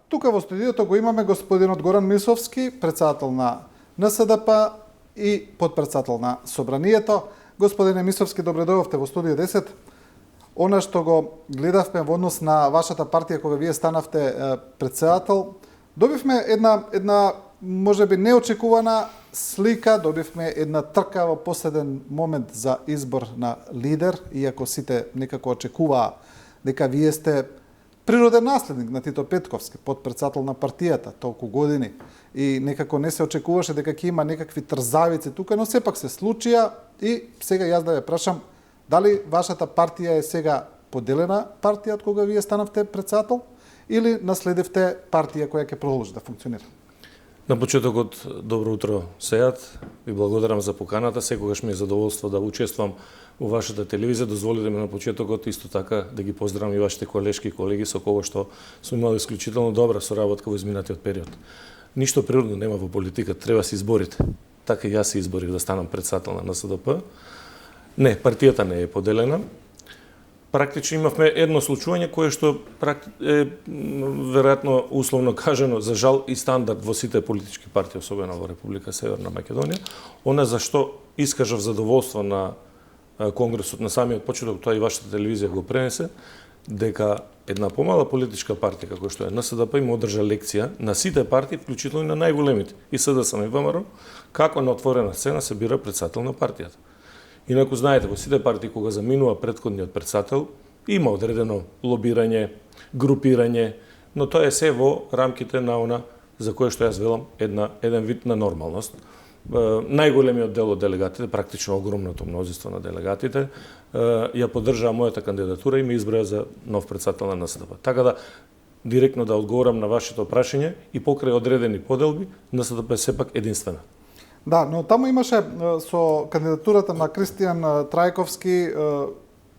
тука во студиото го имаме господинот Горан Мисовски, председател на НСДП и подпредседател на Собранието. Господине Мисовски, добре дојдовте во студио 10. Она што го гледавме во однос на вашата партија кога вие станавте председател, добивме една можеби неочекувана слика, добивме една трка во последен момент за избор на лидер, иако сите некако очекуваа дека вие сте природен наследник на Тито Петковски, подпредседател на партијата толку години, и некако не се очекуваше дека ќе има некакви трзавици тука, но сепак се случија и сега јас да ве прашам дали вашата партија е сега поделена партија од кога вие станавте председател или наследивте партија која ќе продолжи да функционира? На почетокот, добро утро, Сејат. Ви благодарам за поканата. Секогаш ми е задоволство да учествувам во вашата телевизија. Дозволите ми на почетокот исто така да ги поздравам и вашите колешки и колеги со кого што сме имали исклучително добра соработка во изминатиот период. Ништо природно нема во политика, треба да се изборите. Така и јас се изборив да станам председател на НСДП. Не, партијата не е поделена. Практично имавме едно случување кое што е веројатно условно кажано за жал и стандард во сите политички партии, особено во Република Северна Македонија. Она за што искажав задоволство на Конгресот на самиот почеток, тоа и вашата телевизија го пренесе, дека една помала политичка партија како што е НСДП им одржа лекција на сите партии, вклучително и на најголемите, и СДСМ и ВМРО, како на отворена сцена се бира председател на партијата. Инаку знаете, во сите партии кога заминува претходниот председател, има одредено лобирање, групирање, но тоа е се во рамките на она за кое што јас велам еден вид на нормалност. Најголемиот дел од делегатите, практично огромното мнозинство на делегатите, ја поддржаа мојата кандидатура и ме избраа за нов председател на НСДП. Така да директно да одговорам на вашето прашање и покрај одредени поделби, НСДП е сепак единствена. Да, но таму имаше со кандидатурата на Кристијан Трајковски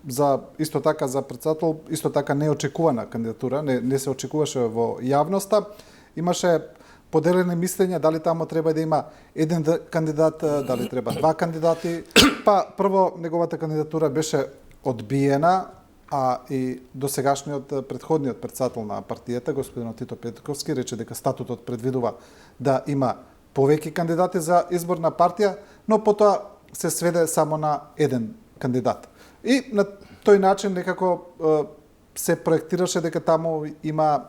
за исто така за председател, исто така неочекувана кандидатура, не се очекуваше во јавноста. Имаше поделени мислења дали таму треба да има еден кандидат, дали треба два кандидати. Па прво неговата кандидатура беше одбиена, а и досегашниот претходниот председател на партијата, господинот Тито Петковски, рече дека статутот предвидува да има повеќе кандидати за избор на партија, но потоа се сведе само на еден кандидат. И на тој начин некако се проектираше дека таму има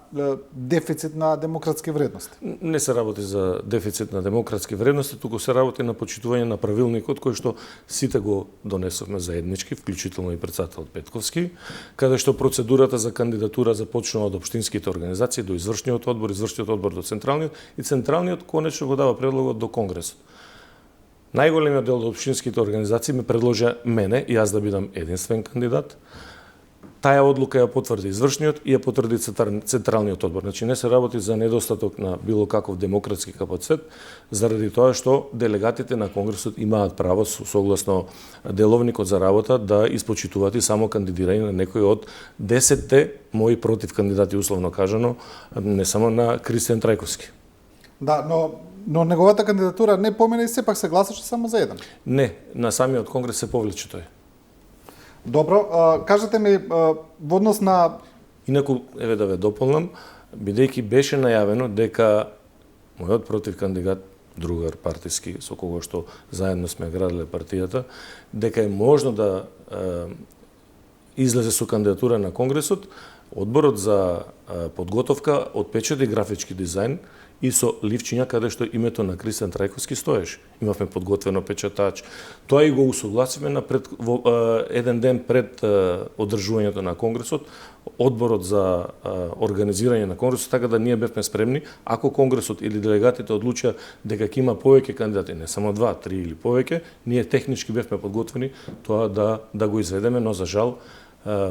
дефицит на демократски вредности. Не се работи за дефицит на демократски вредности, туку се работи на почитување на правилникот кој што сите го донесовме заеднички, вклучително и председателот Петковски, каде што процедурата за кандидатура започнува од општинските организации до извршниот одбор до централниот и централниот конечно го дава предлогот до Конгресот. Најголемиот дел од општинските организации ме предложија мене и јас да бидам единствен кандидат. Таа одлука ја потврди извршниот и ја потврди централниот одбор. Значи не се работи за недостаток на било каков демократски капацитет, заради тоа што делегатите на Конгресот имаат право согласно деловникот за работа да испочитуваат и само кандидирање на некој од 10 мои против кандидати, условно кажано, не само на Кристијан Трајковски. Да, но неговата кандидатура не помина и сепак се гласаше само за еден. Не, на самиот Конгрес се повлече тој. Добро, кажете ми во однос на... Инаку, еве да ве дополнам, бидејќи беше најавено дека мојот против кандидат, другар партиски, со кого што заедно сме градиле партијата, дека е можно да излезе со кандидатура на Конгресот, Одборот за подготовка отпечати графички дизајн и со ливчиња каде што името на Кристијан Трајковски стоеше. Имавме подготвено печатач. Тоа и го усогласивме еден ден пред одржувањето на Конгресот, Одборот за организирање на Конгресот, така да ние бевме спремни, ако Конгресот или делегатите одлучија дека ќе има повеќе кандидати, не само 2, 3 или повеќе, ние технички бевме подготвени тоа да го изведеме, но за жал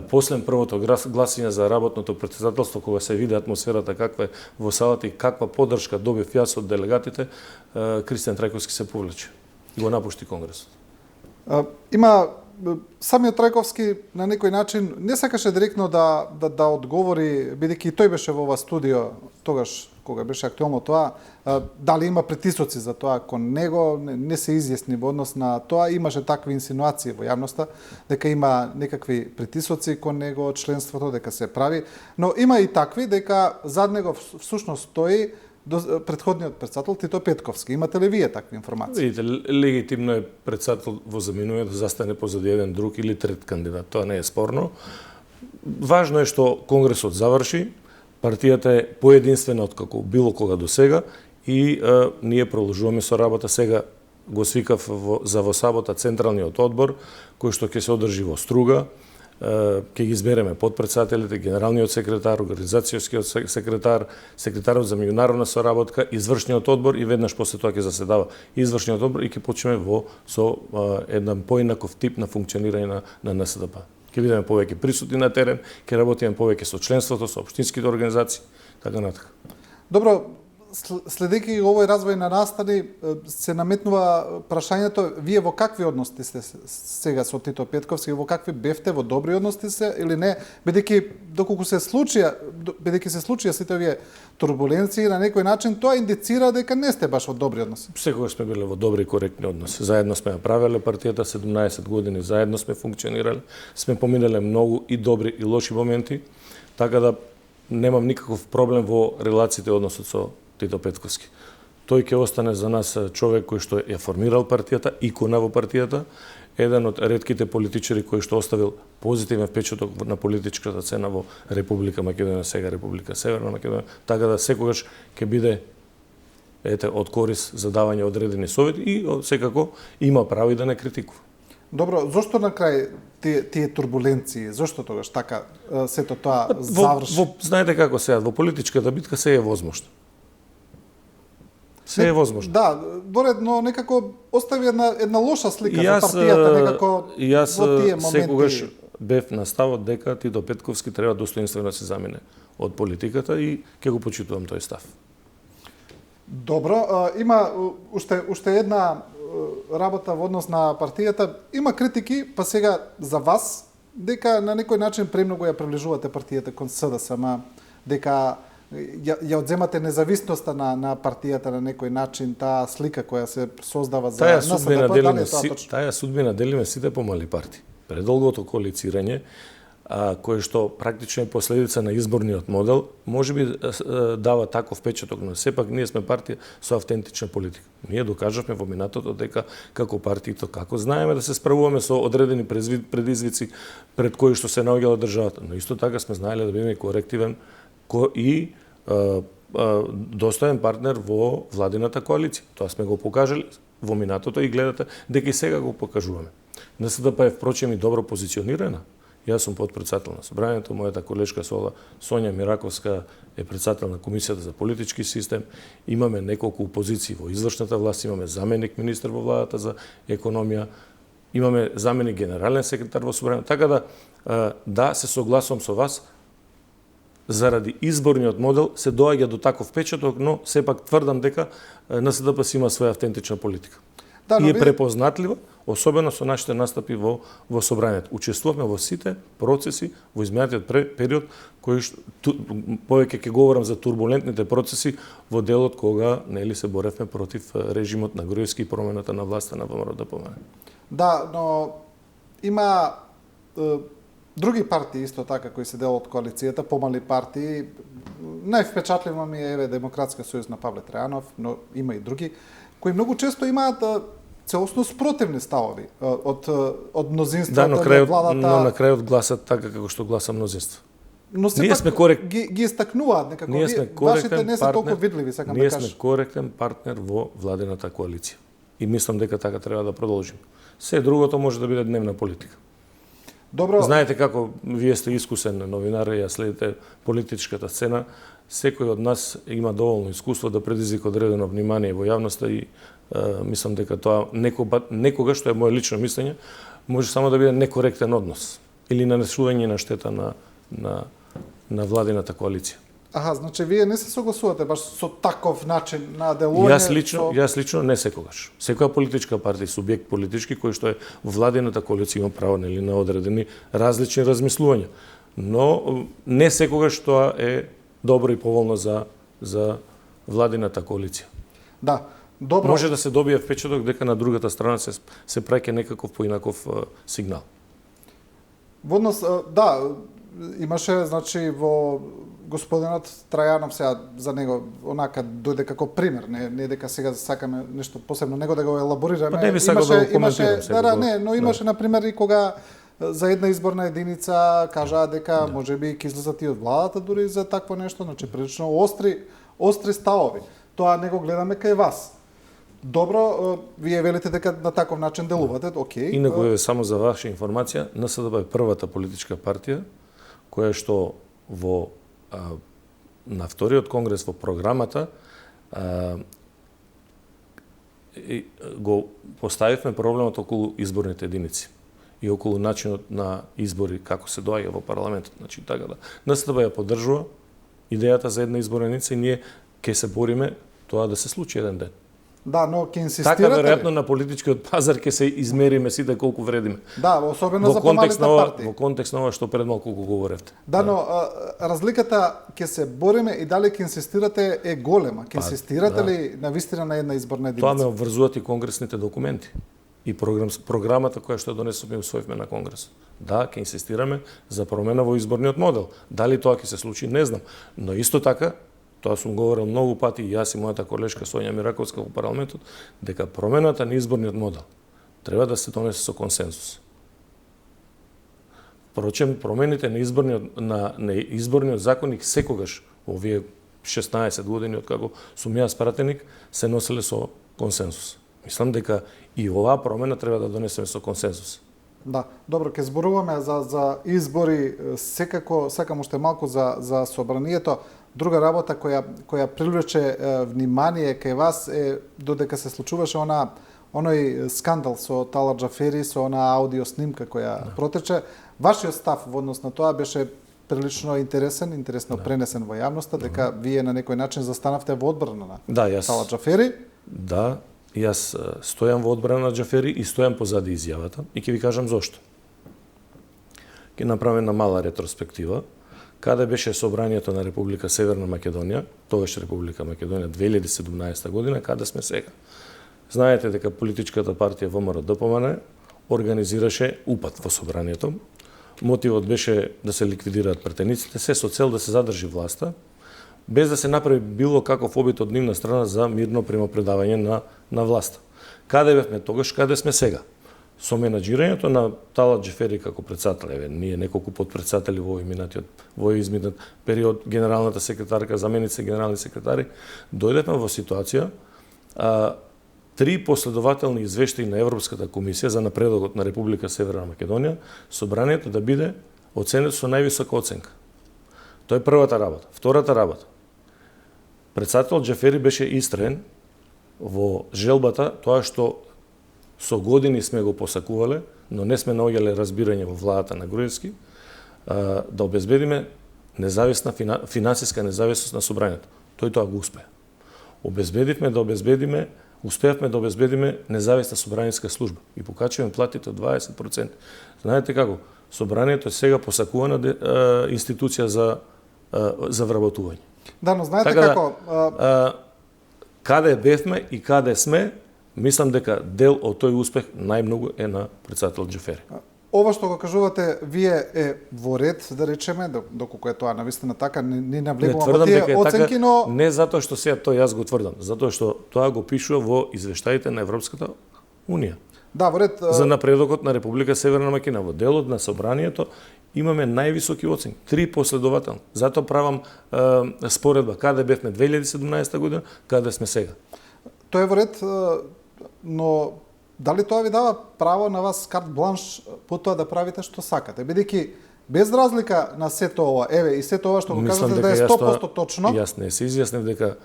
после првото гласање за работното претседателство, кога се види атмосферата каква е во салата и каква поддршка добив јас од делегатите, Кристијан Трајковски се повлече и го напушти Конгресот. Има самиот Трајковски на некој начин не сакаше директно да одговори, бидејќи и тој беше во ова студио тогаш кога беше актуелно тоа, дали има притисоци за тоа кон него, не се изјасни во однос на тоа, имаше такви инсинуации во јавноста дека има некакви притисоци кон него од членството, дека се прави, но има и такви дека зад него всушност стои претходниот председател Тито Петковски. Имате ли вие такви информации? Видите, легитимно е председател во заминување да застане позади еден друг или трет кандидат. Тоа не е спорно. Важно е што Конгресот заврши, партијата е поединствена откако било кога до сега и ние продолжуваме со работа. Сега го свикав за во сабота Централниот одбор, кој што ќе се одржи во Струга. Ќе ги избереме подпредседателите, генералниот секретар, организацијскиот секретар, секретарот за меѓународна соработка, извршниот одбор и веднаш после тоа ќе заседава извршниот одбор и ќе почнеме со еден поинаков тип на функционирање на НСДП. Ќе бидеме повеќе присутни на терен, ќе работиме повеќе со членството, со општинските организации, така натака. Добро, следејќи овој развој на настани, се наметнува прашањето, вие во какви односи сте сега со Тито Петковски, во какви бевте, во добри односи се или не, бидејќи се случија сите овие турбуленции, на некој начин тоа индицира дека не сте баш во добри односи. Секогаш сме биле во добри и коректни односи. Заедно сме направиле партијата 17 години, заедно сме функционирале, сме поминале многу и добри и лоши моменти, така да немам никаков проблем во релациите односот со Тито Петковски. Тој ќе остане за нас човек кој што ја формирал партијата, икона во партијата, еден од ретките политичари кој што оставил позитивен впечаток на политичката сцена во Република Македонија, сега Република Северна Македонија, така да секогаш ќе биде од корис за давање одредени совети и секако има право и да не критикува. Добро, зошто на крај тие турбуленции, зошто тогаш така сето тоа заврши? Знаете како сега, во политичката битка се е возможно. Се е возможно. Да, доредно некако остави една лоша слика за партијата некако во тие моменти. Секогаш бев на ставот дека Тито Петковски треба достоинствено да се замине од политиката и ќе го почитувам тој став. Добро, има уште една работа во однос на партијата. Има критики, па сега за вас, дека на некој начин премногу ја приближувате партијата кон СДСМ, дека ја одземате независноста на партијата на некој начин, таа слика која се создава за НСДП, таа судбина делиме сите помали партии. Предолгото коалицирање, кое што практично е последица на изборниот модел, можеби дава таков впечаток, но сепак ние сме партија со автентична политика. Ние докажавме во минатото дека како партијто како знаеме да се справуваме со одредени предизвици пред кои што се наоѓала државата, но исто така сме знаеле да бидеме корективен и достоен партнер во владината коалиција. Тоа сме го покажали во минатото и гледате дека и сега го покажуваме. НСДП е впрочем и добро позиционирана. Јас сум подпредседател на Собранието, мојата колешка Сонја Мираковска е председател на Комисијата за политички систем. Имаме неколку позиции во извршната власт, имаме заменик министер во владата за економија, имаме заменик генерален секретар во Собранието. Така да се согласувам со вас, заради изборниот модел се доаѓа до таков впечаток, но сепак тврдам дека НСДП си има своја автентична политика. Да, и е препознатлива, особено со нашите настапи во Собранието. Учествувавме во сите процеси во изминатиот период, кои повеќе ќе говорам за турбулентните процеси во делот кога нели се боревме против режимот на Груевски и промената на власта на ВМРО ДПМН. Да, но има други партии исто така кои се дел од коалицијата, помали партии. Највпечатлива ми е Демократска сојуз на Павле Трајанов, но има и други кои многу често имаат целосно спротивни ставови од мнозинството на владата. Но на крајот гласат така како што гласа мнозинство. Но сепак ги истакнуваат некако. Вашите не се толку видливи, сакам да кажам. Ние сме коректен партнер во владината коалиција. И мислам дека така треба да продолжиме. Се другото може да биде дневна политика. Добро. Знаете како вие сте искусен новинар и ја следите политичката сцена, секој од нас има доволно искуство да предизвика одредено внимание во јавноста и мислам дека тоа некогаш, што е моје лично мислење, може само да биде некоректен однос или нанесување на штета на владината коалиција. Аха, значи вие не се согласувате баш со таков начин на делување? Јас лично не секогаш. Секоја политичка партија, субјект политички кој што е во владината коалиција има право нели на одредени различни размислувања. Но не секогаш тоа е добро и поволно за владината коалиција. Да, добро. Може да се добие впечаток дека на другата страна се праќа некаков поинаков сигнал. Во однос, да, имаше, значи, во господинот Трајанов, сега за него онака дојде како пример, не дека сега сакаме нешто посебно него да го елаборираме. Па не би сакал да го коментирам сега. Да, не, но имаше на пример и кога за една изборна единица кажаа дека можеби ќе излезат и од владата дури за такво нешто, значи прилично остри ставови. Тоа не го гледаме кај вас. Добро, вие велите дека на таков начин делувате, окей. Инаку е само за ваша информација, НСДП е првата политичка партија која што на вториот конгрес во програмата го поставивме проблемот околу изборните единици и околу начинот на избори како се доаѓа во парламентот. Значи така да НСДП ја поддржува идејата за една изборна единица и ние ќе се бориме тоа да се случи еден ден. Да, но ќе инсистирате. Така веројатно на политичкиот пазар ќе се измериме сите колку вредиме. Да, особено за помалите партии. Во контекст на ова што пред малку го говоревте. Да, но разликата ќе се бориме и дали ќе инсистирате е голема. Ќе инсистирате ли навистина на една изборна единица? Тоа ме обврзуваат и конгресните документи и програмата која што донесовме и усвоивме на конгрес. Да, ќе инсистираме за промена во изборниот модел. Дали тоа ќе се случи, не знам, но исто така тоа сум говорил многу пати и јас и мојата колешка Сонја Мираковска во парламентот, дека промената на изборниот модел треба да се донесе со консензус. Впрочем, промените на изборниот законник секогаш во овие 16 години од како сум јас пратеник се носеле со консензус. Мислам дека и оваа промена треба да донесеме со консензус. Да, добро, ќе зборуваме за избори, секако сакам уште малку за собранието. Друга работа која привлече внимание кај вас е додека се случуваше оној скандал со Талат Џафери, со она аудио снимка која протече. Вашиот став во однос на тоа беше прилично интересно пренесен во јавноста, дека вие на некој начин застанавте во одбрана на Талат Џафери. Да, јас стојам во одбрана на Џафери и стојам позади изјавата и ќе ви кажам зошто. Ќе направиме една мала ретроспектива. Каде беше собранието на Република Северна Македонија, тогаш Република Македонија 2017 година, каде сме сега? Знаете дека политичката партија ВМРО-ДПМН организираше упад во собранието. Мотивот беше да се ликвидираат претениците, се со цел да се задржи власта, без да се направи било каков обид од нивна страна за мирно примопредавање на власта. Каде бевме тогаш, каде сме сега? Со менаџирањето на Талат Џафери како председател, ние неколку подпредседатели во изминат период, генералната секретарка, заменици генерални секретари, дојдевме во ситуација 3 последователни извештаи на Европската комисија за напредокот на Република Северна Македонија, собранието да биде оценето со највисока оценка. Тоа е првата работа. Втората работа. Председател Џафери беше истраен во желбата, тоа што со години сме го посакувале, но не сме наоѓале разбирање во владата на Груевски, да обезбедиме финансиска независност на собранието. Тој тоа го успеа. Успеавме да обезбедиме независна собраниска служба и покачивме платите од 20%. Знаете како? Собранието е сега посакувана институција за вработување. Да, но знаете така како... Каде бевме и каде сме, мислам дека дел од тој успех најмногу е на председател Џафери. Ова што го кажувате, вие е во ред, да речеме, доколку е тоа навистина така, не навлегувам во тие оценки, но... Не затоа што сега тоа јас го тврдам, затоа што тоа го пишува во извештаите на Европската Унија. Да, во ред... За напредокот на Република Северна Македонија. Во делот на собранието имаме највисоки оценки, 3 последователни. Затоа правам споредба каде бевме 2017 година, каде сме сега. Тоа е во ред, но дали тоа ви дава право на вас карт бланш по тоа да правите што сакате? Бидејќи без разлика на сето ова, и сето ова што го кажете да е 100% точно. Јас не се изјаснив дека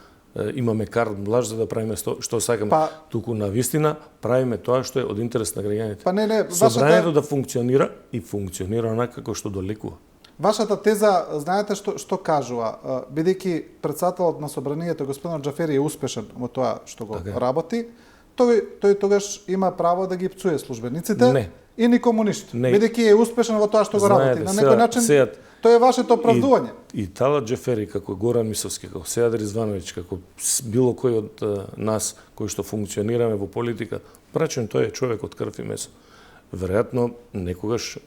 имаме карт бланш за да правиме што сакаме. Туку на вистина правиме тоа што е од интерес на граѓаните. Па не, собранието да функционира и функционира онака како што долекува. Вашата теза, знаете што кажува, бидејќи председателот на собранието господин Џафери е успешен во тоа што го Така е. работи, тој тогаш има право да ги пцуе службениците Не. и никому ништо. Не. Бидејќи е успешен во тоа што го работи. Знаете, На некој начин тоа е вашето оправдување. И Талат Џафери, како Горан Мисовски, како Сејад Ризвановиќ, како било кој од нас кои што функционираме во политика, прачен тој е човек од крв и месо. Веројатно некогаш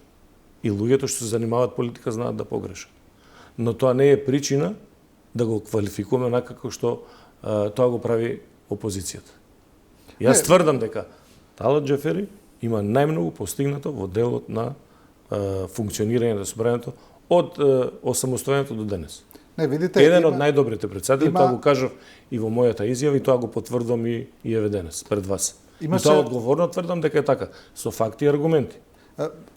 и луѓето што се занимаваат политика знаат да погрешат. Но тоа не е причина да го квалификуваме онака како што тоа го прави опозицијата. Јас тврдам дека Талат Џафери има најмногу постигнато во делот на функционирање на собранието од осамостојањето до денес. Не, видите, Еден од најдобрите председатели, има- тоа го кажав и во мојата изјава и тоа го потврдувам и еве денес пред вас. Имаше- И тоа одговорно тврдам дека е така, со факти и аргументи.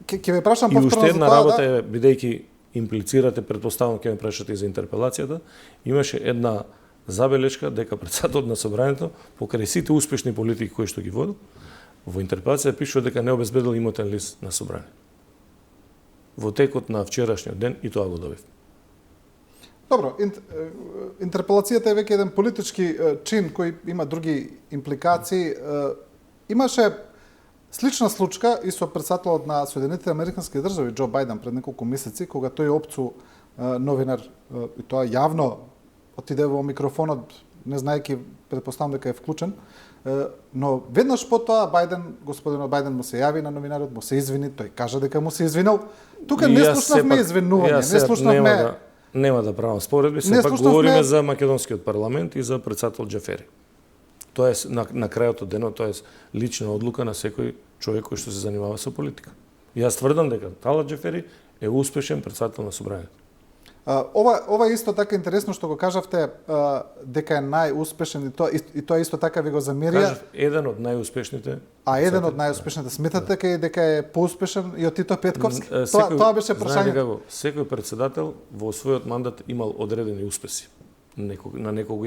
Ќе ве прашам И повторно уште за една тоа, работа да, е, бидејќи имплицирате, предпоставам ќе ме прашате и за интерпелацијата, имаше една забелешка дека председателот на собранието, покрај сите успешни политики кои што ги водил, во интерпелација пишува дека не обезбедил имотен лист на собранието. Во текот на вчерашниот ден и тоа го добив. Добро, интерпелацијата е веќе еден политички чин кој има други импликации. Имаше слична случка и со председателот на Соединетите американски држави Џо Бајден пред неколку месеци, кога тој опцу новинар, и тоа јавно отиде во микрофонот, не знаејќи, предпоставам дека е вклучен, но веднаш по тоа господинот Бајден му се јави на новинарот, му се извини, тој кажа дека му се извинил. Тука не слушнавме извинување, не слушнавме... Нема да правам споредби, Не сепак слушнавме- говориме за македонскиот парламент и за председател Џафери. Тоа е на крајот од денот, тоа е лична одлука на секој човек кој што се занимава со политика. Јас тврдам дека Талат Џафери е успешен председател на собранието. Ова е исто така интересно што го кажавте дека е најуспешен и тоа исто така ви го замерија. Кажав, еден од најуспешните. А еден од најуспешните сметате дека е поуспешен и од Тито Петковски? Секој- Тоа беше Знаете прашањето. како, секој председател во својот мандат имал одредени успеси. На некого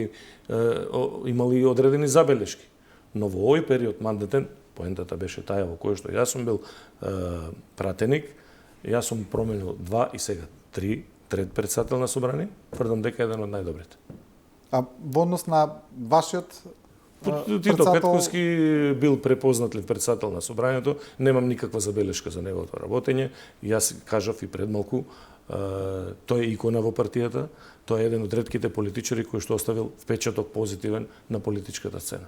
имал и одредени забелешки. Но во овој период мандатен, поентата беше таа во која што јас сум бил пратеник, јас сум променил 2 и сега 3 председател на собрание, тврдам дека е еден од најдобрите. А во однос на вашиот Тито Петковски бил препознатлив председател на собранието, немам никаква забелешка за неговото работење. Јас кажав и пред малку, тој е икона во партијата, тој е еден од ретките политичари кој што оставил впечаток позитивен на политичката сцена.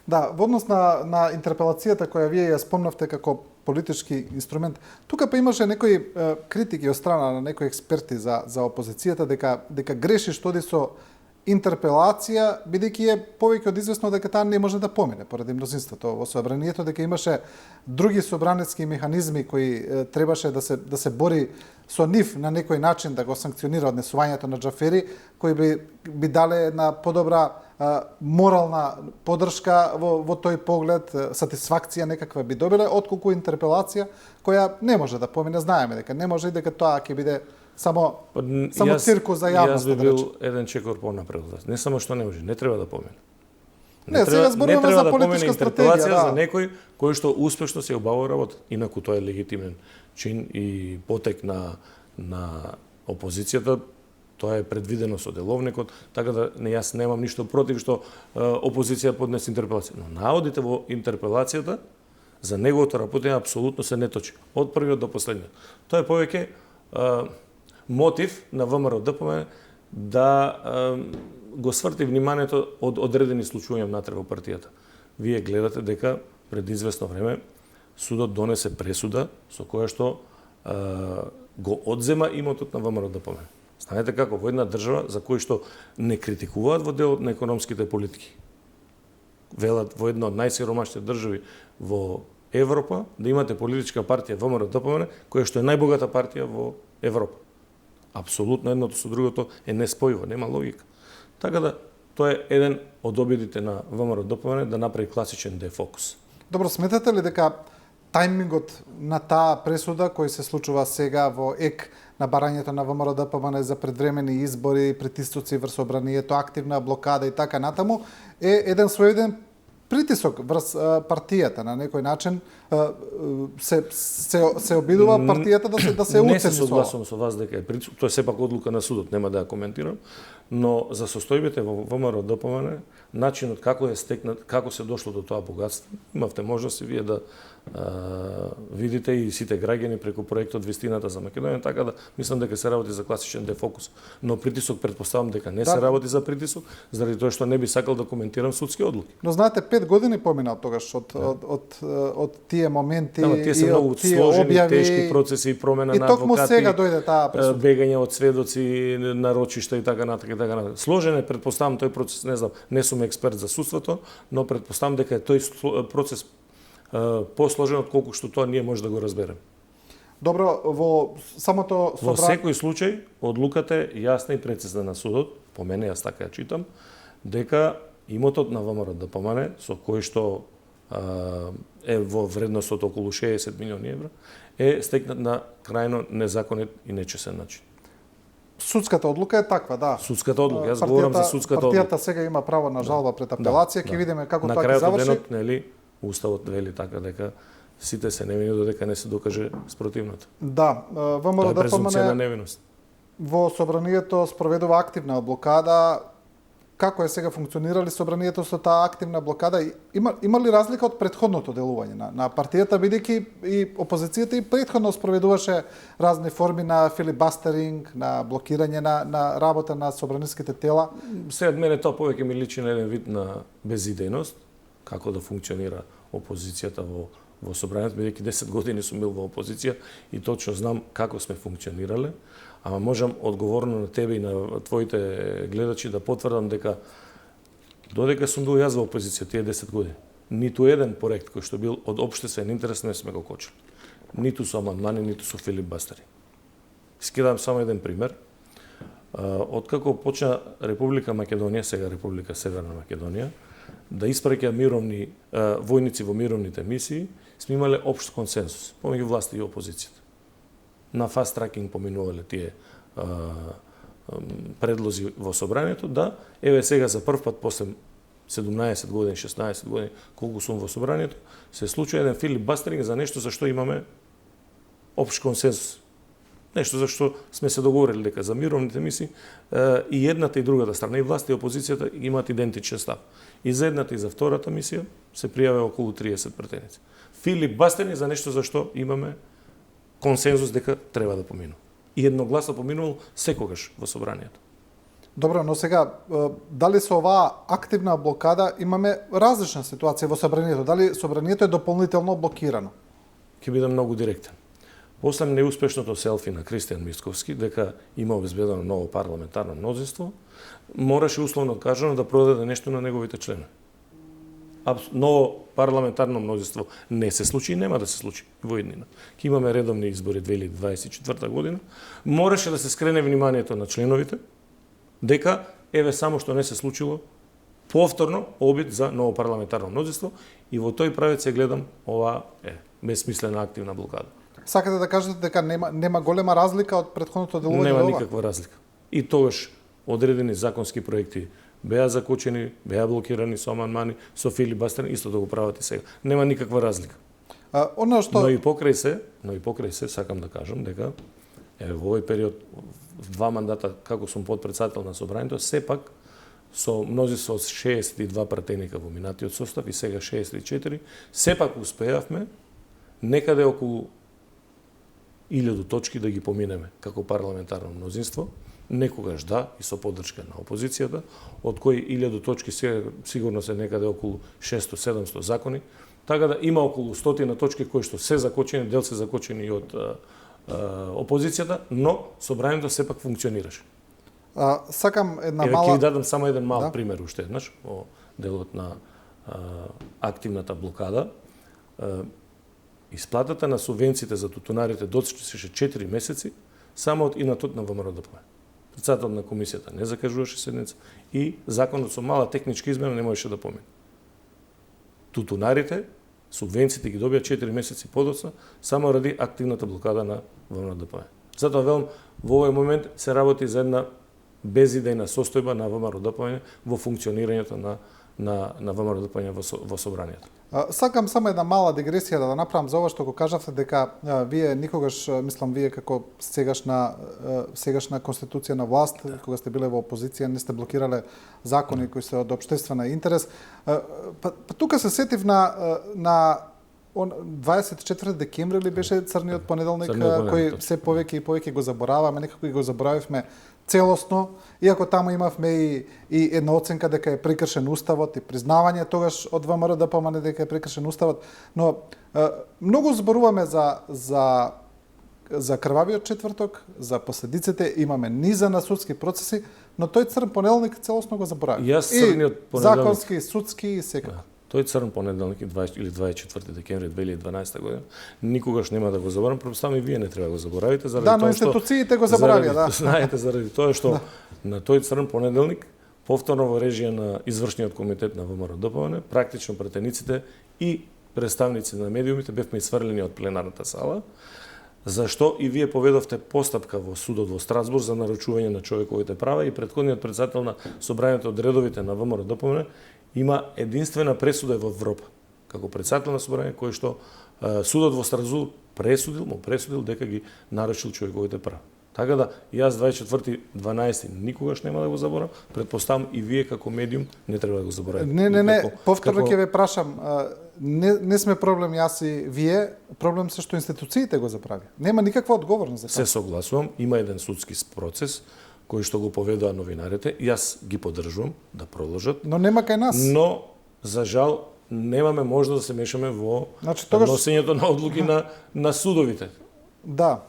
Да, во однос на интерпелацијата која вие ја спомнавте како политички инструмент, тука па имаше некои критики од страна на некои експерти за опозицијата дека греши што оди со интерпелација, бидејќи е повеќе од известно дека таа не може да помине поради мнозинството во собранието, дека имаше други собраницки механизми кои требаше да се бори со нив на некој начин да го санкционира однесувањето на Џафери, кои би дале една подобра морална подршка во тој поглед, сатисфакција некаква би добиле, отколку интерпелација која не може да помине. Знаеме дека не може и дека тоа ќе биде само циркус за јавност. Јас би бил еден чекор понапред од вас. Не само што не може, не треба да помине. Не, сега зборуваме за политичка стратегија, интерпелација за некој кој што успешно се обавува работа. Инаку тоа е легитимен чин и потек на опозицијата. Тоа е предвидено со деловникот, така да јас немам ништо против што опозиција поднесе интерпелација. Но наодите во интерпелацијата за неговото работење апсолутно се неточи. Од првиот до последниот. Тоа е повеќе мотив на ВМРО ДПМ да го сврти вниманието од одредени случаи внатре во партијата. Вие гледате дека пред известно време судот донесе пресуда со која што го одзема имотот на ВМРО ДПМ. Знаете како во една држава за кој што не критикуваат во делот на економските политики. Велат во една од најсиромашните држави во Европа да имате политичка партија ВМРО ДПМ која што е најбогата партија во Европа. Апсолутно едното со другото е неспојиво, нема логика. Така да тоа е еден од обидите на ВМРО ДПМ да направи класичен дефокус. Добро, сметате ли дека тајмингот на таа пресуда кој се случува сега во ЕК на барањето на ВМРО ДПМ за предвремени избори, притисоци врз собранието, активна блокада и така натаму, е еден својден притисок врз партијата на некој начин се обидува партијата да се Не уцени се со ова. согласувам со вас дека е притисок, тоа е сепак одлука на судот, нема да ја коментирам, но за состојбите во ВМРО ДПМН, начинот како е стекнат, како се дошло до тоа богатство, имавте можност и вие да видите и сите граѓани преку проектот Вистината за Македонија, така да мислам дека се работи за класичен дефокус. Но притисок претпоставам дека не се работи за притисок, заради тоа што не би сакал да коментирам судски одлуки. Но знаете, 5 години помина од тогаш од тие моменти Тие се и многу од тие сложени, објави тешки процеси и промена и на токму адвокати. сега дојде таа пресуда. Бегање од сведоци, нарочишта и така натака и така натака. Сложен е, претпоставам тој процес, не знам, не сум експерт за судството, но претпоставам дека е тој процес посложен од колку што тоа ние може да го разбереме. Добро, во самото Во собрание секој случај, одлуката е јасна и прецизна на судот, по мене јас така ја читам, дека имотот на ВМРО ДПМН, со кој што е во вредност од околу 60 милиони евра, е стекнат на крајно незаконит и нечесен начин. судската одлука е таква, да. Судската одлука, јас говорам за судската одлука. Партијата сега има право на жалба пред апелација, ќе видиме како на тоа ќе крајот од заврши. денот, нели, Уставот вели така дека сите се невини додека не се докаже спротивното. Да, Тоа ВМРО е презумпција на ДПМН невиност. во собранието спроведува активна блокада. Како е сега функционирали собранието со таа активна блокада? Има ли разлика од претходното делување на партијата, бидејќи и опозицијата и претходно спроведуваше разни форми на филибастеринг, на блокирање на работа на собраниските тела? Сега мене тоа повеќе ми личи на еден вид на безидејност, како да функционира опозицијата во собранието, бидејќи 10 години сум бил во опозиција и точно знам како сме функционирале, ама можам одговорно на тебе и на твоите гледачи да потврдам дека додека сум бил јас во опозиција тие 10 години, ниту еден проект кој што бил од општествен интерес не сме го кочили. Ниту со амандмани, ниту со филибастери. Скидам само еден пример. Откако почна Република Македонија, сега Република Северна Македонија, да испраќа мировни војници во мировните мисии, сме имале општ консенсус помеѓу власта и опозицијата. На фаст тракинг поминувале тие предлози во собранието, да, еве сега за прв пат после 17 години, 16 години, колку сум во собранието, се случува еден филибастеринг за нешто за што имаме општ консенсус. Нешто за што сме се договорили дека за мировните мисии и едната и другата страна, и власта и опозицијата имаат идентичен став. И за едната и за втората мисија се пријавија околу 30 претеници. Филибастеринг за нешто за што имаме консензус дека треба да поминува. И едногласно поминувал секогаш во собранието. Добро, но сега, дали со оваа активна блокада имаме различна ситуација во собранието? Дали собранието е дополнително блокирано? Ќе бидам многу директен. После неуспешното селфи на Кристијан Мисковски, дека има обезбедено ново парламентарно мнозинство, мораше условно кажано да продаде нешто на неговите членови. Ново парламентарно мнозинство не се случи и нема да се случи во иднина. Ке имаме редовни избори 2024 година, мораше да се скрене вниманието на членовите дека еве само што не се случило повторно обид за ново парламентарно мнозинство и во тој правец се гледам ова безсмислена активна блокада. Сакате да кажете дека нема голема разлика од претходното делување? Нема никаква разлика. И тогаш одредени законски проекти беа закочени, беа блокирани со амандмани, со филибастер, исто да го прават и сега. Нема никаква разлика. Она што Но и покрај се сакам да кажам дека во овој период два мандата како сум подпредседател на собранието, сепак со мнозинство од 62 пратеника во минатиот состав и сега 64, сепак успеавме некаде околу 1000 точки да ги поминеме како парламентарно мнозинство, некогаш да, и со поддршка на опозицијата, од кои 1000 точки сигурно се некаде околу 600-700 закони, така да има околу 100 точки кои што се закочени, дел се закочени и од опозицијата, но собранието сепак функционираше. Сакам една Еве, мала... ќе ви дадам само еден мал Да. пример уште еднаш, во делот на активната блокада. Исплатата на субвенциите за тутунарите дотичеше 4 месеци само од инатот на ВМРО ДПМН. Председателот на комисијата не закажуваше седница и законот со мала техничка измена не можеше да помине. Тутунарите субвенциите ги добија 4 месеци подоцна само ради активната блокада на ВМРО ДПМН. Затоа велам, во овој момент се работи за една безидејна состојба на ВМРО ДПМН во функционирањето на на ВМРО ДПМН во собранието. Сакам само една мала дигресија да направам за ова што го кажавте, дека вие никогаш, мислам, вие како сегашна конституција на власт, кога сте биле во опозиција, не сте блокирале закони кои се од општествен интерес. Па тука се сетив на 24 декември ли беше црниот понеделник, кој се повеќе и повеќе го забораваме, некако и го заборавивме целосно, иако таму имавме и една оценка дека е прекршен уставот и признавање тогаш од ВМРО ДПМН дека е прекршен уставот, но многу зборуваме за крвавиот четврток, за последиците, имаме низа на судски процеси, но тој црн понеделник целосно го заборави. И законски, судски и секако. Тој црн понеделник или 24 декември 2012 година никогаш нема да го заборавам, претпоставам и вие не треба да го заборавите заради тоа. Да, но институциите го заборавија, да. Знаете заради тоа што на тој црн понеделник повторно во режија на извршниот комитет на ВМРО ДПМН, практично претениците и представници на медиумите бевме исфрлени од пленарната сала, зашто и вие поведовте постапка во судот во Страсбург за нарушување на човековите права и претходниот председател на собранието од редовите на ВМРО ДПМН има единствена пресуда во Европа, како председател на собрание, кој што судот во Страсбург пресудил дека ги нарушил човековите права. Така да, јас 24.12. никогаш нема да го заборавам, претпоставам и вие како медиум не треба да го заборавате. Не, повторно ќе ве прашам, не сме проблем јас и вие, проблем се што институциите го забравија. Нема никаква одговорност за тоа. Се согласувам, има еден судски процес кој што го поведоа новинарите, јас ги поддржувам да продолжат. Но нема кај нас. Но за жал немаме можност да се мешаме во носењето на одлуки на судовите. Да,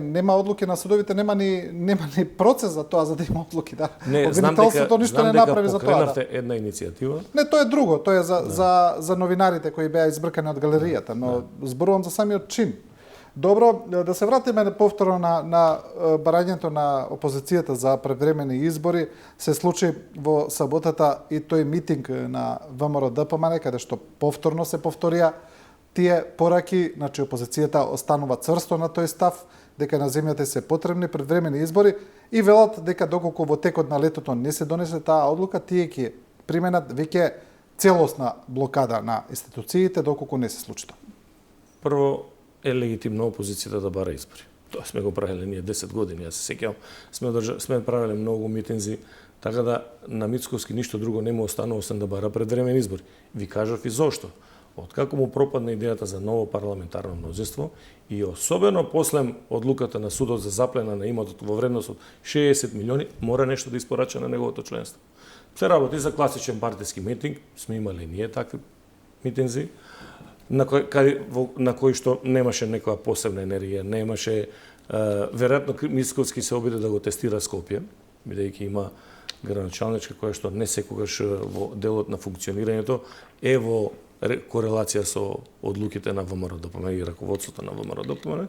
нема одлуки на судовите, нема ни процес за тоа за да има одлуки, да. Обвинителството ништо не направи за тоа. Покренавте една иницијатива. Не, тоа е друго, тоа е за новинарите кои беа избркани од галеријата, но зборувам за самиот чин. Добро, да се вратиме повторно на барањето на опозицијата за превремени избори. Се случи во саботата и тој митинг на ВМРО ДПМН, каде што повторно се повторија тие пораки, значи опозицијата останува цврсто на тој став, дека на земјата се потребни предвремени избори и велат дека доколку во текот на летото не се донесе таа одлука, тие ќе применат веќе целосна блокада на институциите доколку не се случи тоа. Прво, е легитимно опозицијата да бара избори. Тоа сме го правеле ние 10 години, јас се сеќавам. Сме правеле многу митинзи, така да на Мицковски ништо друго не му останува освен да бара предвремени избори. Ви кажав и зошто. Откако му пропадна идејата за ново парламентарно мнозинство и особено после одлуката на судот за заплена на имотот во вредност од 60 милиони, мора нешто да испорача на неговото членство. Се работи за класичен партиски митинг, сме имале ние такви митинзи, на кој што немаше некоја посебна енергија, немаше веројатно Мицковски се обиде да го тестира Скопје, бидејќи има градоначалничка која што не секогаш во делот на функционирањето е во корелација со одлуките на ВМРО ДПМН и раководството на ВМРО ДПМН.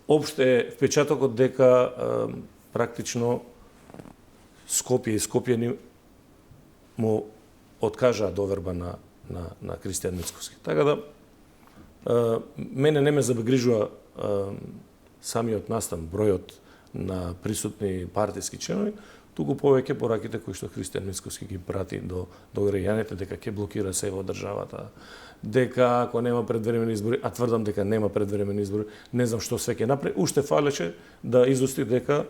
Опште е впечатокот дека практично Скопје и Скопјани му откажаа доверба на Кристијан Мицковски. Така да, мене не ме забегрижува самиот настан, бројот на присутни партиски членови, туку повеќе пораките кои што Кристијан Мицковски ги прати до граѓаните, дека ќе блокира се во државата, дека ако нема предвремени избори, а тврдам дека нема предвремени избори, не знам што све ќе направи, уште фалеше да изусти дека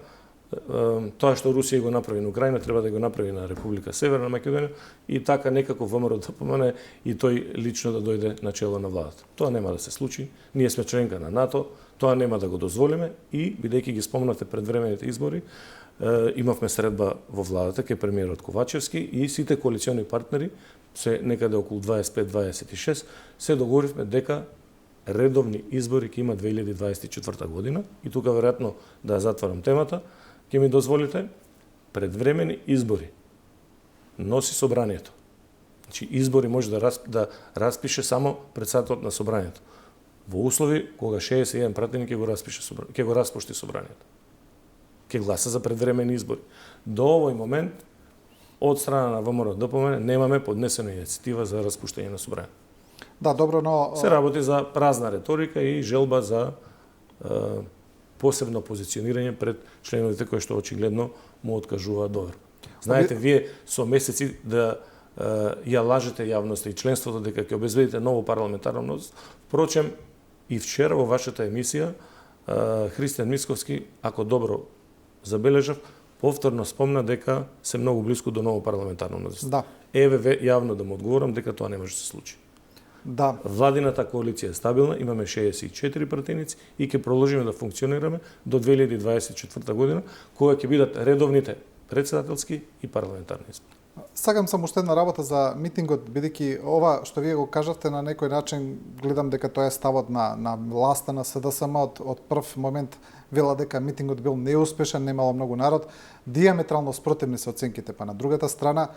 тоа што Русија го направи на Украина треба да го направи на Република Северна Македонија и така некако ВМРО ДПМН и тој лично да дојде на чело на владата. Тоа нема да се случи. Ние сме членка на НАТО, тоа нема да го дозволиме и бидејќи ги спомнавте предвремените избори, имавме средба во владата кај премиерот Ковачевски и сите коалициони партнери, се некаде околу 25-26, се договоривме дека редовни избори ќе има 2024 година и тука веројатно да затварам темата, ќе ми дозволите предвремени избори носи собранието. Значи избори може да распише само председателот на собранието. Во услови кога 61 пратеник ќе го распушти собранието. Ќе гласа за предвремени избори. До овој момент од страна на ВМРО ДПМН немаме поднесена иницијатива за распуштање на собранието. Да, добро, но се работи за празна реторика и желба за посебно позиционирање пред членовите кои што очигледно му откажуваат доверба. Знаете, вие со месеци да ја лажете јавноста и членството дека ќе обезбедите ново парламентарно мнозинство. Впрочем, и вчера во вашата емисија Христијан Мицковски, ако добро забележав, повторно спомна дека се многу близко до ново парламентарно мнозинство. Да. Еве јавно да му одговорам дека тоа не може да се случи. Да. Владината коалиција е стабилна, имаме 64 пратеници и ќе продолжиме да функционираме до 2024 година, кога ќе бидат редовните претседателски и парламентарни избори. Сакам само уште една работа за митингот, бидејќи ова што вие го кажавте на некој начин, гледам дека тоа е ставот на власта на СДСМ од прв момент вела дека митингот бил неуспешен, немало многу народ, диаметрално спротивни се оценките, па на другата страна.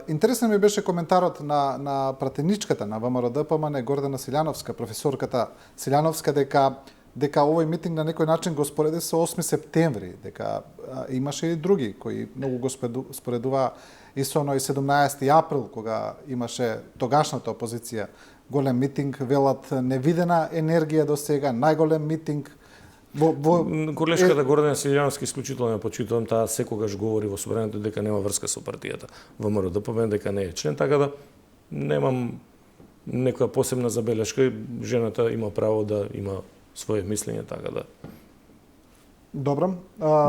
Интересен ми беше коментарот на пратеничката на ВМРО ДПМН Гордана Силјановска, професорката Силјановска, дека овој митинг на некој начин го спореди со 8 септември, дека имаше и други кои многу го споредуваа и со оној 17 април, кога имаше тогашната опозиција голем митинг, велат невидена енергија до сега, најголем митинг. Колешката Гордана Силјановска исклучително ја почитувам, таа секогаш говори во собранието дека нема врска со партијата. ВМРО ДПМН дека не е член, така да немам некоја посебна забелешка. Жената има право да има свое мислење, така да. Добро.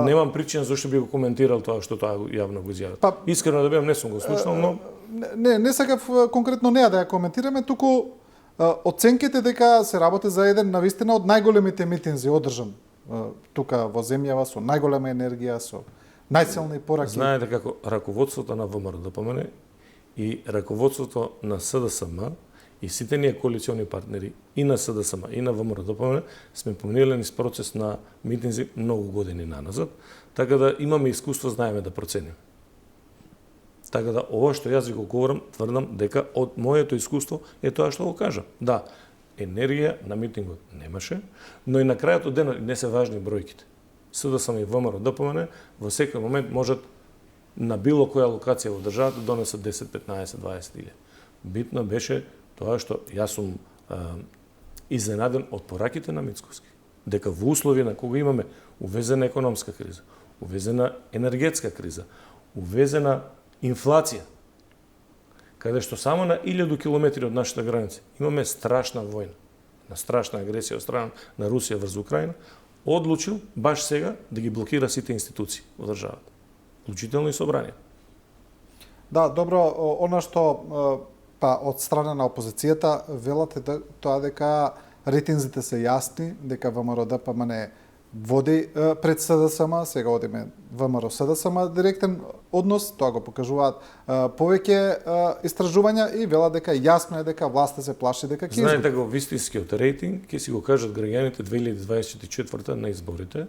Немам причина зашто би го коментирал тоа што тоа јавно го изјави. Искрено да бидам, не сум го слушнал, но не сакав конкретно неа да ја коментираме, туку оценките дека се работи за еден навистина од најголемите митинзи одржан тука во земјава, со најголема енергија, со најсилни пораки. Знаете како раководството на ВМРО ДПМН и раководството на СДСМ и сите ние коалициони партнери и на СДСМ и на ВМРО ДПМН сме поминеле низ процес на митинзи многу години наназад, така да имаме искуство, знаеме да процениме. Така да ова што јас ви го говорам, тврдам дека од моето искуство е тоа што го кажам. Да, енергија на митингот немаше, но и на крајот од денот не се важни бројките. СДСМ и ВМРО ДПМН во секој момент можат на било која локација во државата донесат 10, 15, 20 илјади. Битно беше тоа што јас сум изненаден од пораките на Мицковски. Дека во услови на кога имаме увезена економска криза, увезена енергетска криза, увезена инфлација, каде што само на 1000 километри од нашата граница имаме страшна војна, на страшна агресија од страна на Русија врз Украина, одлучил баш сега да ги блокира сите институции во државата, вклучително и собрание. Да, добро, она што од страна на опозицијата велате тоа дека рейтинзите се јасни, дека ВМРО ДПМН води пред СДСМ, сега одиме ВМРО СДСМ директен однос, тоа го покажуваат повеќе истражувања и велат дека јасно е дека власта се плаши дека ќе изгуби. Знаете го вистинскиот рейтинг ќе си го кажат граѓаните 2024 на изборите.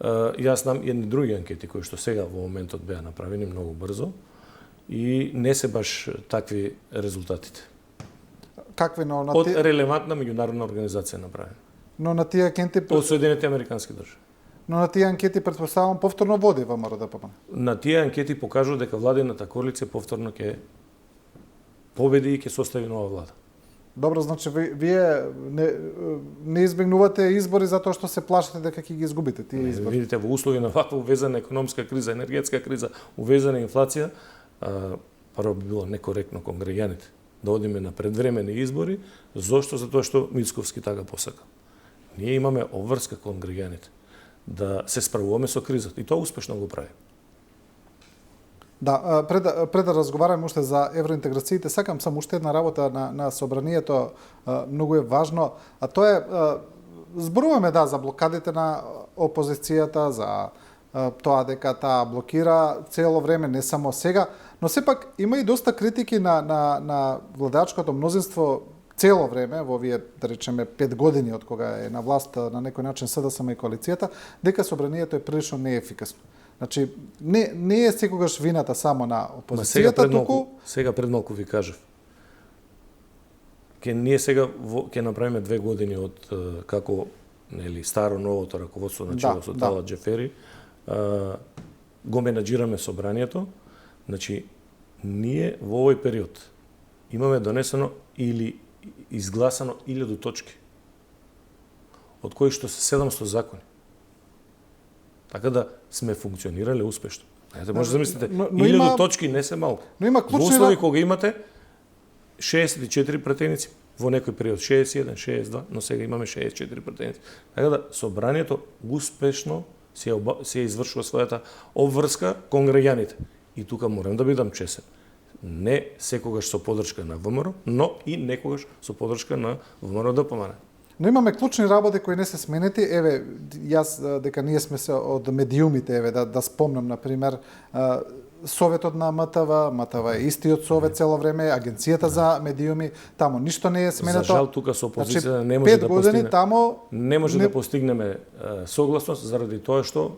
Јас знам едни други анкети кои што сега во моментот беа направени многу брзо и не се баш такви резултатите. Какви од релевантна меѓународна организација направени. Но на тие анкети од Соединетите американски држави. Но на тие анкети претпоставувам повторно води ВМРО ДПМН. На тие анкети покажува дека владината коалиција повторно ќе победи и ќе состави нова влада. Добро, значи вие не избегнувате избори затоа што се плашите дека ќе ги изгубите тие избори. Видите, во услови на ваква увезена економска криза, енергетска криза, увезена инфлација, прво би било некоректно кон граѓаните да одиме на предвремени избори. Зошто? Затоа што Мицковски така посака. Ние имаме обврска кон граѓаните да се справуваме со кризата и тоа успешно го прави. Да, пред да разговараме уште за евроинтеграциите, сакам само уште една работа на собранието, многу е важно, а тоа е зборуваме за блокадите на опозицијата, за тоа дека таа блокира цело време, не само сега, но сепак има и доста критики на владеачкото мнозинство цело време, во овие, да речеме, 5 години од кога е на власт на некој начин СДСМ и коалицијата, дека собранието е прилично неефикасно. Значи, не е секогаш вината само на опозицијата, туку... Сега пред малку ви кажав. Ние сега ќе направиме 2 години од како старо новото раководство на чело со Тала Џефери, го менаџираме собранието. Значи, ние во овој период имаме донесено или изгласано 1000 точки, од кои што се 700 закони. Така да сме функционирале успешно. Ете, може да замислите, Но 1000 има- точки не се малку. но има Во клучни услови кога имате 64 пратеници, во некој период 61, 62, но сега имаме 64 пратеници. Така да, собранието успешно се извршува својата обврска кон граѓаните. И тука морам да бидам чесен. Не секогаш со подршка на ВМРО, но и некогаш со подршка на ВМРО ДПМН. Но имаме клучни работи кои не се сменети. Еве, јас дека ние сме се од медиумите, еве да спомнам на пример Советот на МТВ е истиот совет цело време, Агенцијата за медиуми, тамо ништо не е сменето. За жал тука со опозицијата Значи, не може 5 да години постигне. тамо Не може да постигнеме согласност заради тоа што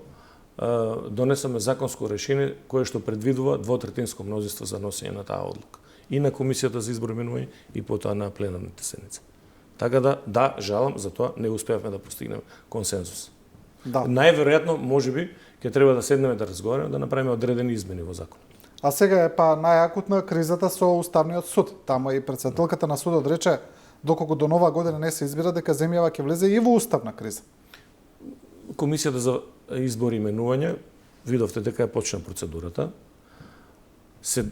донесаме законско решение кое што предвидува двотретинско мнозинство за носење на таа одлука. И на Комисијата за избор и именување и потоа на пленарните седници. Така да, жалам, за тоа не успеавме да постигнеме консензус. да. Најверојатно, можеби, ќе треба да седнеме да разговараме, да направиме одредени измени во закон. А сега е па најакутна кризата со Уставниот суд. Тамо и претседателката на судот рече доколку до нова година не се избира дека земјава ќе влезе и во уставна криза. Комисијата за избор и именување, видовте дека е почна процедурата. Се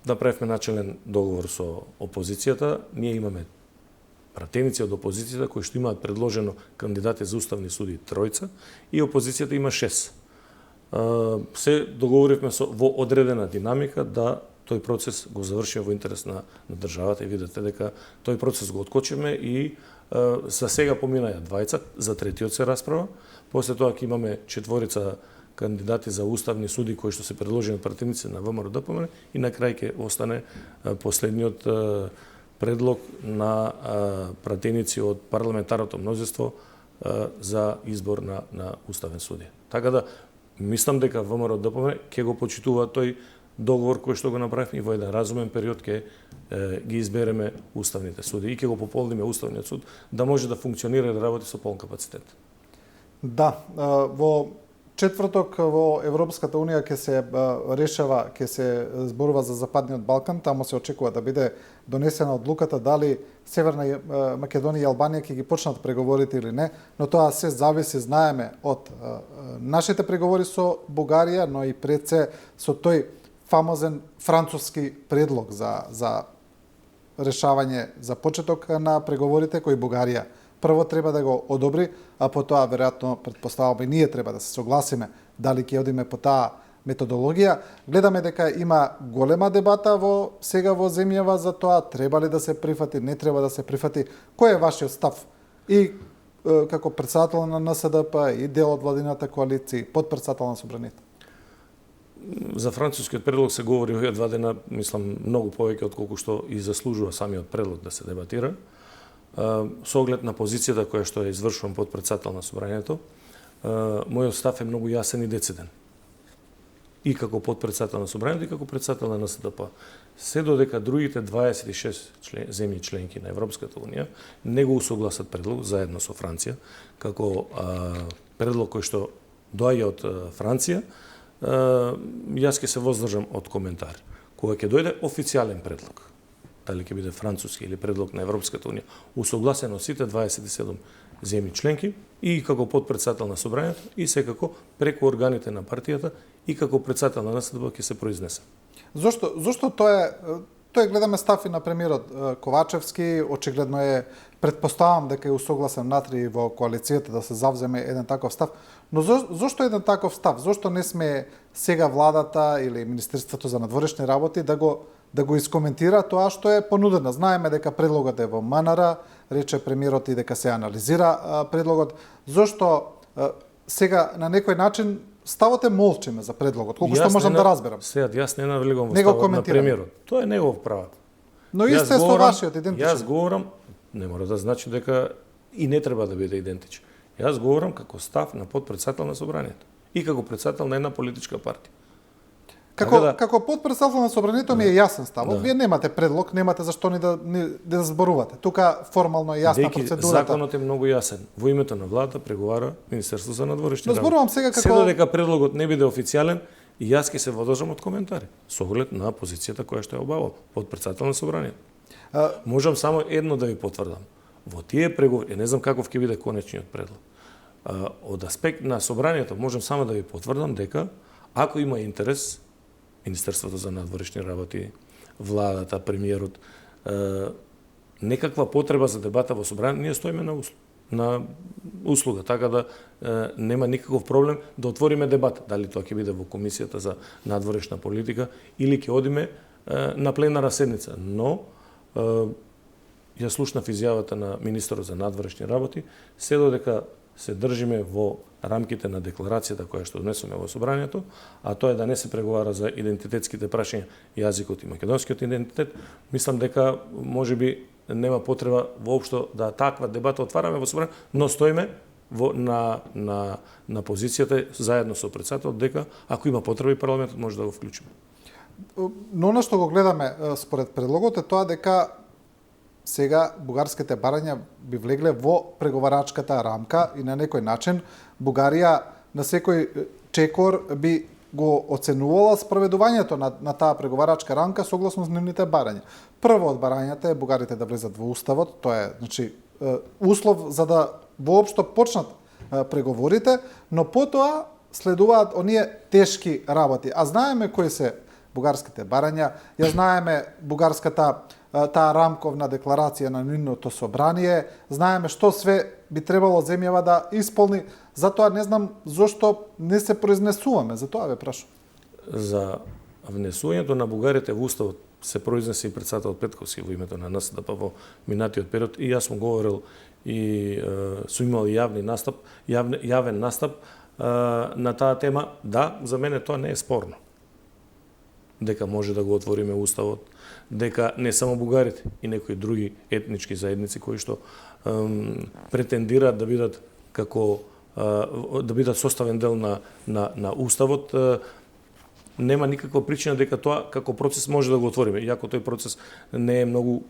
направивме начелен договор со опозицијата. Ние имаме пратеници од опозицијата кои што имаат предложено кандидати за уставни суди тројца и опозицијата има 6. Се договоривме во одредена динамика да тој процес го завршиме во интерес на државата и видите дека тој процес го откочиме и за сега поминаја двајца, за третиот се расправа. После тоа ќе имаме 4 кандидати за уставни суди кои што се предложени од пратеници на ВМРО ДПМН и на крај ќе остане последниот предлог на пратеници од парламентарното мнозинство за избор на уставен судија. Така да мислам дека ВМРО ДПМН ќе го почитува тој договор кој што го направивме и во еден разумен период ќе ги избереме уставните суди и ќе го пополниме уставниот суд да може да функционира и да работи со полн капацитет. Да, во четврток во Европската унија ќе се решава, ќе се зборува за Западниот Балкан, тамо се очекува да биде донесена одлуката дали Северна Македонија и Албанија ќе ги почнат преговорите или не, но тоа се зависи, знаеме, од нашите преговори со Бугарија, но и пред се со тој фамозен француски предлог за решавање за почеток на преговорите кои Бугарија прво треба да го одобри, а потоа веројатно претпоставуваме и ние треба да се согласиме дали ќе одиме по таа методологија. Гледаме дека има голема дебата сега во земјава за тоа треба ли да се прифати, не треба да се прифати. Кој е вашиот став? И како претседател на НСДП и дел од владината коалиција, подпредседател на Собранието? За францускиот предлог се говори овие 2 дена, мислам, многу повеќе отколку што и заслужува самиот предлог да се дебатира. Со оглед на позицијата која што е извршувам подпредседател на Собранието, мојот став е многу јасен и дециден. И како подпредседател на Собранието и како председател на НСДП. Се додека другите 26 земји членки на Европската унија не го усогласат предлог заедно со Франција, како предлог кој што доаѓа од Франција, јас ќе се воздржам од коментар. Кога ќе дојде официјален предлог, дали ќе биде француски или предлог на Европската унија, усогласен од сите 27 земји членки и како подпредседател на Собранието и секако преку органите на партијата и како председател на НСДП ќе се произнесе. Зошто тој гледаме став и на премиерот Ковачевски, очигледно е, претпоставам дека е усогласен натри во коалицијата да се завземе еден таков став, но зошто еден таков став? Зошто не сме сега владата или Министерството за надворешни работи да го искоментира тоа што е понудено? Знаеме дека предлогот е во МНР, рече премиерот и дека се анализира предлогот. Зошто сега на некој начин ставот е молчиме за предлогот, колку што можам да разберам. Сега, јас не навлегувам во Не го ставот на коментирам. премиерот. Тоа е негов прав. Но исто е со вашиот идентичен. Јас говорам, не мора да значи дека и не треба да биде идентичен. Јас говорам како став на подпредседател на Собранието и како председател на една политичка партија. Како подпредседател на Собранието ми е јасен ставот. Вие немате предлог, немате зашто ни да зборувате. Тука формално е јасна процедурата. Законот е многу јасен. Во името на владата преговара Министерство за надворешни работи. Зборувам сега како Се додека предлогот не биде официјален, и јас ќе се водржам од коментари со оглед на позицијата која што е обавил подпредседател на Собранието. Можам само едно да ви потврдам. Во тие преговори, не знам каков ќе биде конечниот предлог. Од аспект на Собранието можам само да ви потврдам дека Ако има интерес, Министерството за надворешни работи, владата, премиерот, некаква потреба за дебата во собрание, ние стоиме на услуга, така да нема никаков проблем да отвориме дебат. Дали тоа ќе биде во Комисијата за надворешна политика или ќе одиме на пленарна седница. Но ја слушнав изјавата на министерот за надворешни работи, се додека се држиме во рамките на декларацијата која што донесоме во собранието, а тоа е да не се преговара за идентитетските прашања, јазикот и македонскиот идентитет, мислам дека можеби нема потреба воопшто да таква дебата отвараме во собранието, но стоиме на позицијата заедно со претседателот дека ако има потреба и парламентот може да го вклучиме. Но она што го гледаме според предлогот е тоа дека сега бугарските барања би влегле во преговарачката рамка и на некој начин Бугарија на секој чекор би го оценувала спроведувањето на таа преговарачка рамка согласно нивните барања. Прво од барањата е бугарите да влезат во уставот, тоа е значи услов за да воопшто почнат преговорите, но потоа следуваат оние тешки работи. А знаеме кои се бугарските барања, ја знаеме бугарската таа рамковна декларација на нивното собрание, знаеме што све би требало земјава да исполни, затоа не знам зошто не се произнесуваме, затоа ве прашам. За внесувањето на бугарите во уставот се произнесе и претседателот Петковски во името на НСДП во минатиот период и јас сум говорил и сум имал јавен настап на таа тема. Да, за мене тоа не е спорно. Дека може да го отвориме уставот, дека не само бугарите и некои други етнички заедници кои што претендираат да бидат составен дел на уставот, нема никаква причина дека тоа како процес може да го отвориме, иако тој процес не е многу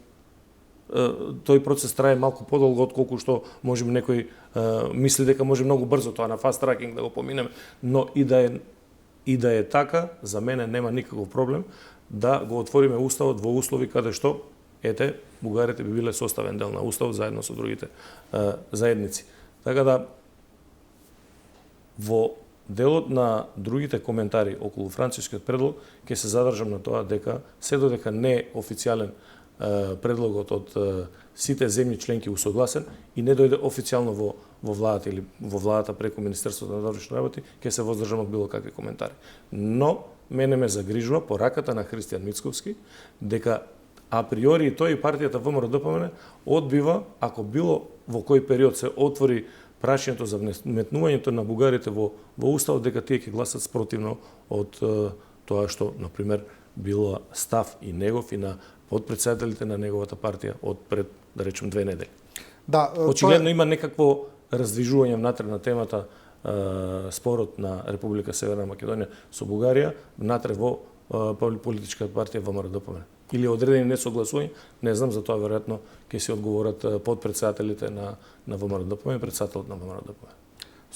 тој процес трае малку подолго отколку што можеби некој мисли дека може многу брзо тоа на фаст тракинг да го поминеме, но и да е така, за мене нема никаков проблем да го отвориме уставот во услови каде што бугарите би биле составен дел на уставот заедно со другите заедници. Така да во делот на другите коментари околу францускиот предлог ќе се задржам на тоа дека се додека не е официјален предлогот од сите земји членки усогласен и не дојде официјално во владата или во владата преку Министерството на надворешни работи, ќе се воздржам од било какви коментари. Но мене ме загрижува пораката на Христијан Мицковски дека априори тој и партијата ВМРО-ДПМН одбива, ако било во кој период се отвори прашањето за вметнувањето на бугарите во уставот, дека тие ќе гласат спротивно од тоа што, например, било став и негов и на подпредседателите на неговата партија од пред, да речем, 2 недели. Да, очигледно има некакво раздвижување внатре на темата спорот на Република Северна Македонија со Бугарија внатре во политичката партија ВМРО-ДПМН. Или одредени несогласувања, не знам, за тоа веројатно ќе се одговорат подпредседателите на ВМРО-ДПМН и претседателот на ВМРО-ДПМН.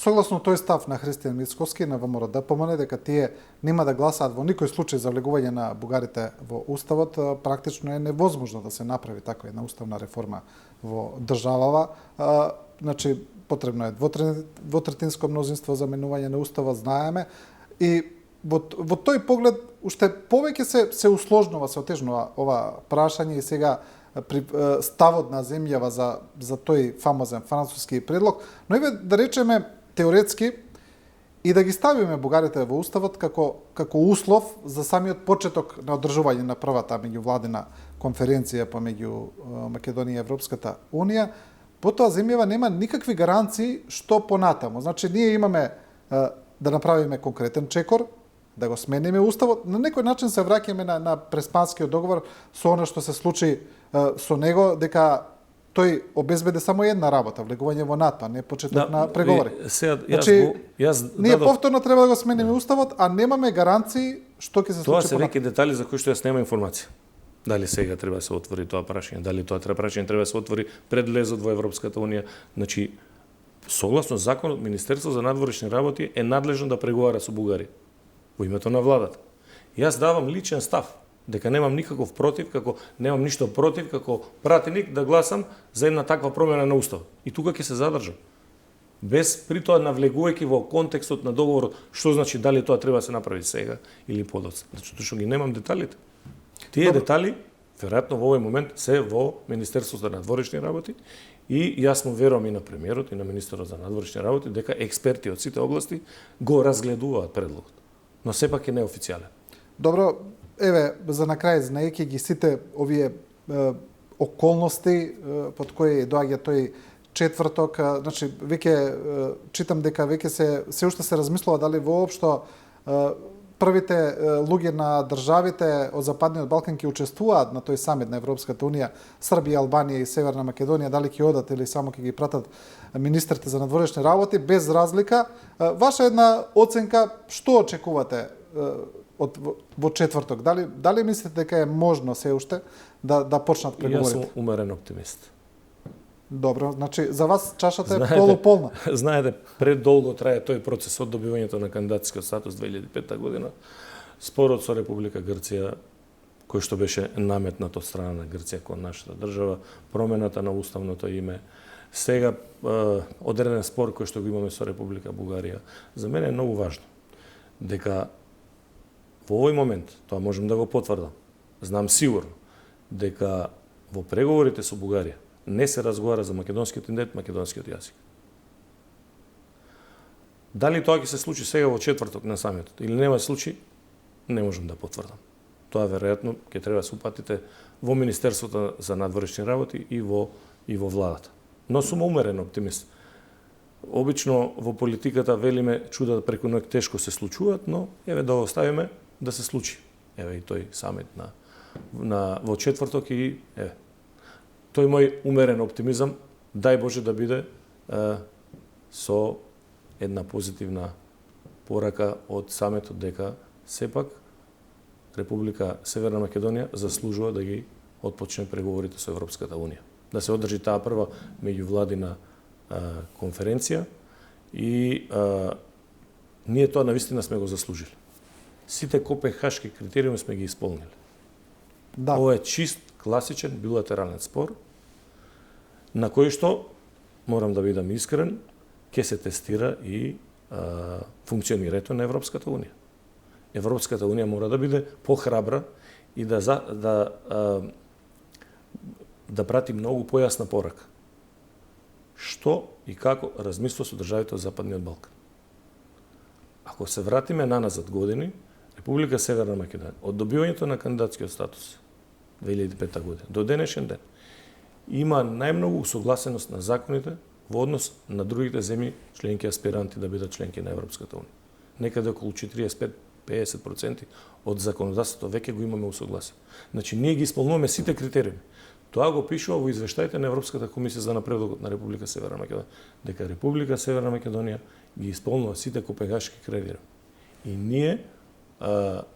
Согласно тој став на Христијан Мицковски на ВМРО-ДПМН дека тие нема да гласаат во никој случај за влегување на бугарите во уставот, практично е невозможно да се направи таква една уставна реформа во државава. Значи потребно е двотретинско мнозинство за менување на уставот, знаеме, и во тој поглед уште повеќе се усложнува, се отежнува ова прашање и сега при ставот на земјава за тој фамозен француски предлог, но еве да речеме теоретски и да ги ставиме бугарите во уставот како услов за самиот почеток на одржување на првата меѓувладина конференција помеѓу Македонија и Европската унија, потоа земјава нема никакви гаранции што понатамо. Значи ние имаме да направиме конкретен чекор, да го смениме уставот, на некој начин се враќаме на Преспанскиот договор со она што се случи со него, дека тој обезбеди само една работа, влегување во НАТО, а не почеток на преговори. Ние повторно треба да го смениме уставот, а немаме гаранции што ќе се случи. Тоа се веќе детали за кои што јас нема информација. Дали сега треба да се отвори тоа прашање, дали тоа прашање треба да се отвори пред влезот во Европската унија. Значи, согласно законот, Министерството за надворешни работи е надлежно да преговара со Бугарија во името на владата. Јас давам личен став дека немам никаков против, немам ништо против како пратеник да гласам за една таква промена на уставот. И тука ќе се задржам. без при тоа навлегувајќи во контекстот на договорот, што значи дали тоа треба да се направи сега или подоцна. Зашто што ги немам деталите. Тие детали, веројатно во овој момент, се во Министерството за надворешни работи и јас му верувам и на премиерот и на министерот за надворешни работи дека експерти од сите области го разгледуваат предлогот. Но сепак е неофицијален. Добро, еве, за на крај, знаејќи ги сите овие околности под кои доаѓа тој четврток, значи веќе читам дека веќе се уште се размислува дали воопшто првите луѓе на државите од Западниот Балкан ќе учествуваат на тој самит на Европската унија, Србија, Албанија и Северна Македонија, дали ќе одат или само ќе ги пратат министрите за надворешни работи, без разлика. Ваша една оценка, што очекувате во четврток? Дали мислите дека е можно се уште да почнат преговорите? Јас сум умерен оптимист. Добро, значи за вас чашата е полуполна. Знаете, предолго трае тој процес од добивањето на кандидатскиот статус 2005 година. Спорот со Република Грција, кој што беше наметнат од страна на Грција кон нашата држава, промената на уставното име, сега одреден спор кој што го имаме со Република Бугарија, за мене е многу важно дека во овој момент, тоа можам да го потврдам, знам сигурно дека во преговорите со Бугарија не се разговара за македонскиот идентитет, македонскиот јазик. Дали тоа ќе се случи сега во четврток на самитот или нема да се случи, не можам да потврдам. Тоа веројатно ќе треба да се упатите во Министерството за надворешни работи и во владата. Но сум умерен оптимист. Обично во политиката велиме чуда преку ноќ тешко се случуваат, но еве да оставиме да се случи. Еве и тој самит во четврток и еве. Тој мој умерен оптимизам, дај Боже да биде со една позитивна порака од саметот дека сепак Република Северна Македонија заслужува да ги отпочне преговорите со Европската унија. Да се одржи таа прва меѓувладина конференција и ние тоа навистина сме го заслужили. Сите копенхашки критериуми сме ги исполнили. Да. Ова е чист, класичен билатерален спор на кој што, морам да бидам искрен, ќе се тестира и функционирањето на Европската унија. Европската унија мора да биде похрабра и да прати многу појасна порака. Што и како размислува со државите од Западниот Балкан. Ако се вратиме наназад години, Република Северна Македонија од добивањето на кандидатскиот статус 2005 година до денешен ден има најмногу усогласеност на законите во однос на другите земји членки аспиранти да бидат членки на Европската унија. Некаде околу 45-50% од законодавството веќе го имаме усогласено. Значи ние ги исполнуваме сите критериуми. Тоа го пишува во извештаите на Европската комисија за напредокот на Република Северна Македонија, дека Република Северна Македонија ги исполнува сите копенхашки критериуми. И ние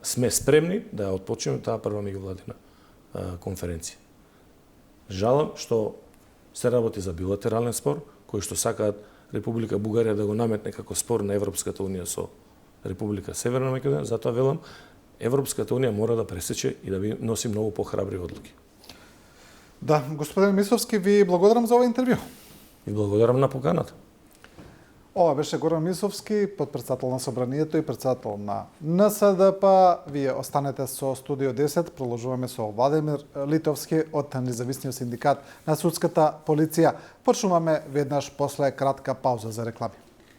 сме спремни да ја отпочнеме таа прва меѓувладина конференција. Жалам што се работи за билатерален спор, кој што сакаат Република Бугарија да го наметне како спор на Европската унија со Република Северна Македонија, затоа велам, Европската унија мора да пресече и да носи многу похрабри одлуки. Да, господин Мисовски, ви благодарам за овој интервју. И благодарам на поканата. Ова беше Горан Мисовски, подпредседател на Собранието и председател на НСДП. Вие останете со Студио 10. Продолжуваме со Владимир Литовски од Независниот синдикат на судската полиција. Почнуваме веднаш после кратка пауза за реклами.